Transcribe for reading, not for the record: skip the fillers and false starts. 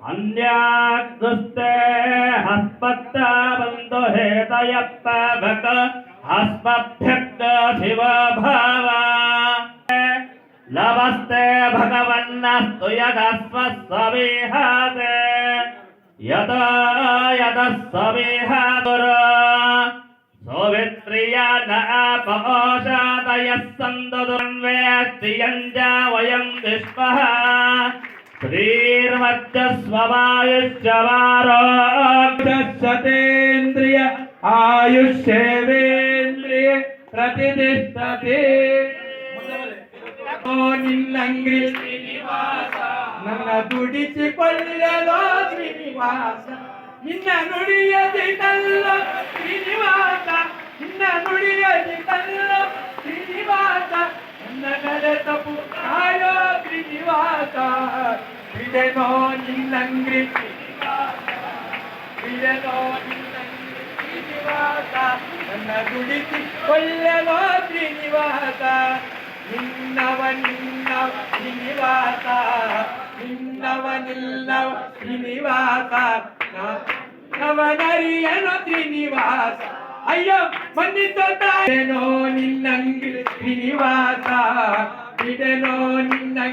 अन्याग्स्ते हस्पत्त बंधु हेतयप्प भक हस्पभ्यक्त शिव भाव लवस्ते भगवन्नस्तु यदस्वस्वविहते यत यदस्वविहतुर सोवित्रिया न अपोषादयः सन्दुर्वेष्टियञ्च वयं विश्वः श्रीर्वज्रस्ववायुश्चवारोग्यसतेन्द्रिय आयुष्येवेन्द्रिय प्रतिष्ठते ನಿನ್ನಂಗ್ರಿ ಶ್ರೀನಿವಾಸ ನನ್ನ ದುಡಿಸಿಕೊಳ್ಳಲೋ ಶ್ರೀನಿವಾಸ ನಿನ್ನ ನುಡಿಯದಿದ್ದಲ್ಲ ಶ್ರೀನಿವಾಸ ನಿನ್ನ ನುಡಿಯದಿದ್ದಲ್ಲ ಶ್ರೀನಿವಾಸ ನನ್ನ ನಡೆ ತಪ್ಪು ಕಾಯೋ ಶ್ರೀನಿವಾಸ ಬಿಡೆನೋ ನಿನ್ನಂಗ್ರಿ ಶ್ರೀನಿವಾಸ ಬಿಡೆನೋ ನಿನ್ನಂಗ್ರಿ ಶ್ರೀನಿವಾಸ ನನ್ನ ದುಡಿಸಿಕೊಳ್ಳಲೋ ಶ್ರೀನಿವಾಸ ನಿನ್ನವ ನಿನ್ನವ ಶ್ರೀನಿವಾಸ ನಿನ್ನವ ನಿಲ್ಲವ ಶ್ರೀನಿವಾಸ ನವನರಿಯನು ಶ್ರೀನಿವಾಸ ಅಯ್ಯೋ ಮನ್ನಿಸೋ ನಿನ್ನಂಗಿ ಶ್ರೀನಿವಾಸ ಬಿಡೆನೋ ನಿನ್ನ